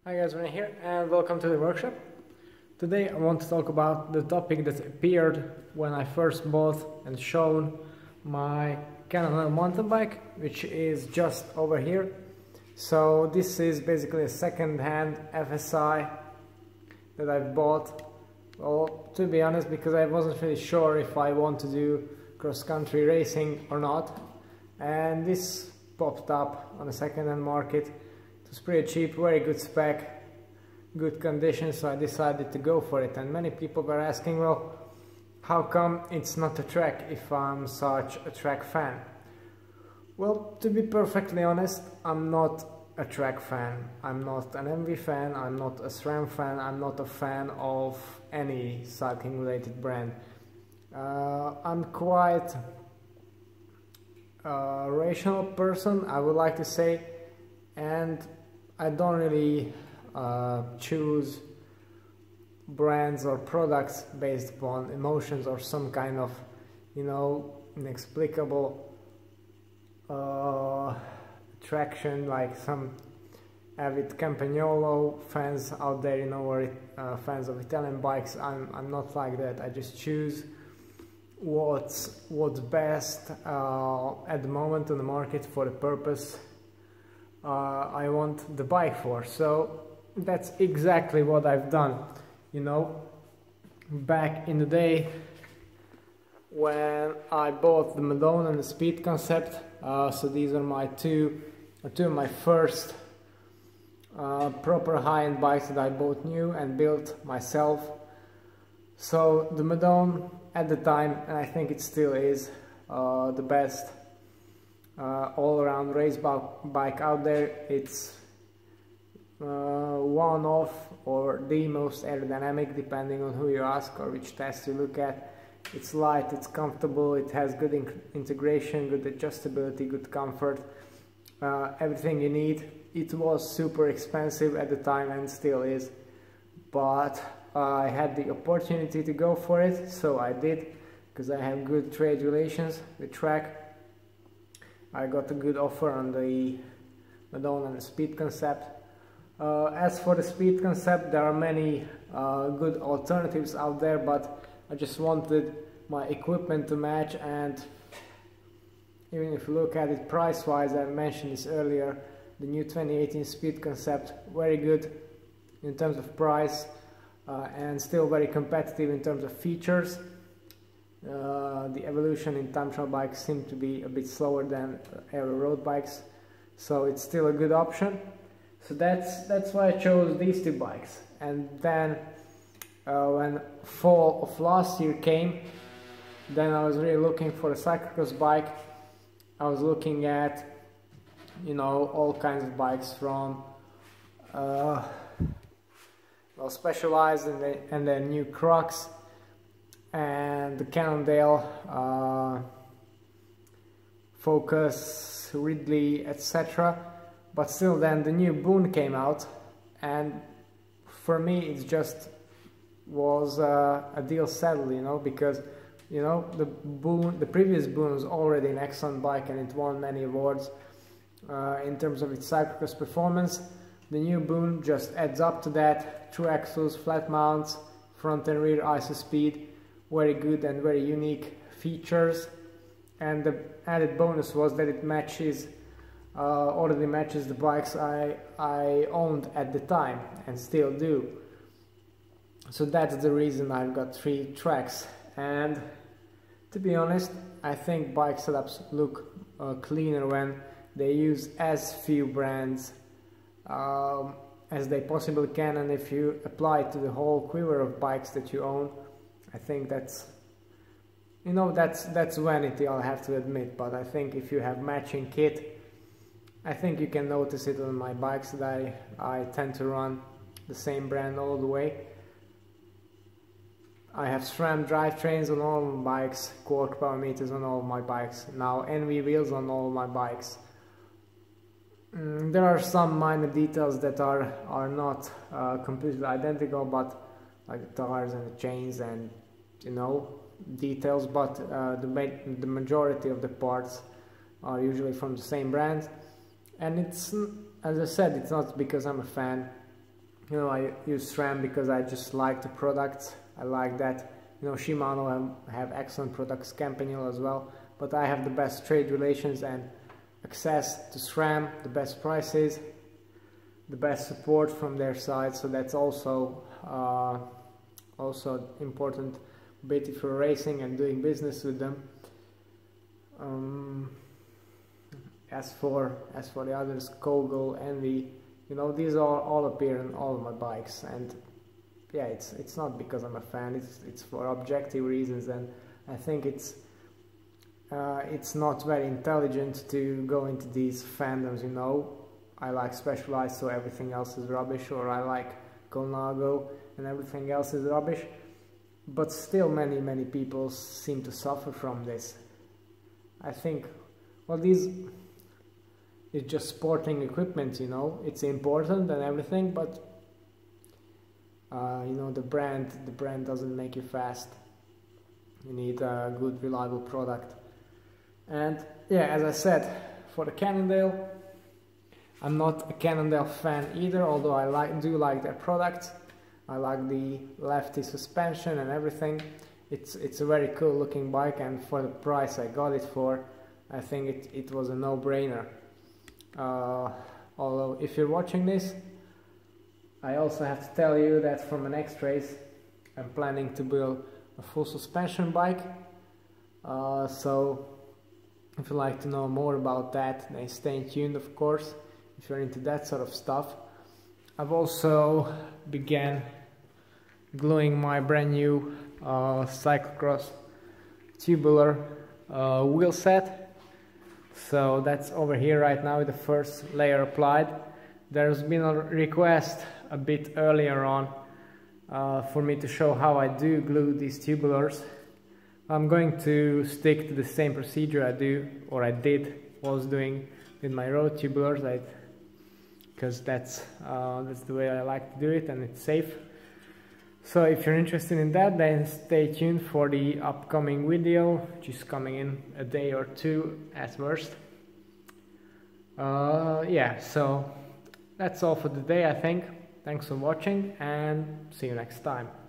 Hi guys, Rene here and welcome to the workshop. Today I want to talk about the topic that appeared when I first bought and shown my Cannondale mountain bike, which is just over here. So this is basically a second-hand FSI that I've bought. Well, to be honest, because I wasn't really sure if I want to do cross-country racing or not. And this popped up on the second-hand market. It was pretty cheap, very good spec, good condition, so I decided to go for it. And many people were asking, well, how come it's not a track if I'm such a track fan? Well, to be perfectly honest, I'm not a track fan. I'm not an MV fan, I'm not a SRAM fan, I'm not a fan of any cycling related brand. I'm quite a rational person, I would like to say, and I don't really choose brands or products based upon emotions or some kind of, inexplicable attraction like some avid Campagnolo fans out there, or fans of Italian bikes. I'm not like that. I just choose what's best at the moment on the market for the purpose I want the bike for. So that's exactly what I've done. Back in the day when I bought the Madonna and the Speed Concept, so these are two of my first proper high-end bikes that I bought new and built myself. So the Madonna at the time, and I think it still is, the best all-around race bike out there. It's one of or the most aerodynamic, depending on who you ask or which test you look at. It's light, it's comfortable, it has good integration, good adjustability, good comfort, everything you need. It was super expensive at the time and still is, but I had the opportunity to go for it, so I did, because I have good trade relations with Trek. I got a good offer on the Madonna and the Speed Concept. As for the Speed Concept, there are many good alternatives out there, but I just wanted my equipment to match, and even if you look at it price-wise, I mentioned this earlier, the new 2018 Speed Concept, very good in terms of price and still very competitive in terms of features. The evolution in time trial bikes seem to be a bit slower than aero road bikes, so it's still a good option. So that's why I chose these two bikes. And then when fall of last year came, then I was really looking for a cyclocross bike. I was looking at all kinds of bikes from Specialized and the new Crux and the Cannondale, Focus, Ridley, etc. But still, then the new Boon came out, and for me it just was a deal settled, because the previous Boon was already an excellent bike and it won many awards in terms of its cyclocross performance. The new Boon just adds up to that: true axles, flat mounts, front and rear ISO speed, very good and very unique features. And the added bonus was that it already matches the bikes I owned at the time and still do. So that's the reason I've got 3 tracks. And to be honest, I think bike setups look cleaner when they use as few brands as they possibly can, and if you apply it to the whole quiver of bikes that you own, I think that's vanity, I'll have to admit. But I think if you have matching kit, I think you can notice it on my bikes that I tend to run the same brand all the way. I have SRAM drivetrains on all my bikes, Quark power meters on all my bikes, now NV wheels on all my bikes. There are some minor details that are not completely identical, but like the tires and the chains and details, but the majority of the parts are usually from the same brand. And it's, as I said, it's not because I'm a fan. You know, I use SRAM because I just like the products. I like that, you know, Shimano have excellent products, Campanile as well, but I have the best trade relations and access to SRAM, the best prices, the best support from their side, so that's also important bit if you're racing and doing business with them. As for the others, Kogel, Envy, you know, these all appear in all of my bikes, and yeah, it's not because I'm a fan, it's for objective reasons, and I think it's not very intelligent to go into these fandoms, you know. I like Specialized, so everything else is rubbish, or I like Colnago and everything else is rubbish. But still many people seem to suffer from this. I think, well, these is just sporting equipment, you know. It's important and everything, but you know, the brand doesn't make you fast. You need a good, reliable product. And yeah, as I said, for the Cannondale, I'm not a Cannondale fan either, although I do like their product. I like the lefty suspension and everything. It's a very cool looking bike, and for the price I got it for, I think it was a no-brainer. Although if you're watching this, I also have to tell you that for my next race I'm planning to build a full suspension bike. So if you'd like to know more about that, then stay tuned, of course, if you're into that sort of stuff. I've also began gluing my brand new cyclocross tubular wheel set. So that's over here right now with the first layer applied. There's been a request a bit earlier on for me to show how I do glue these tubulars. I'm going to stick to the same procedure was doing with my road tubulars, because that's the way I like to do it, and it's safe. So if you're interested in that, then stay tuned for the upcoming video, which is coming in a day or two at worst. Yeah, so that's all for today, I think. Thanks for watching, and see you next time.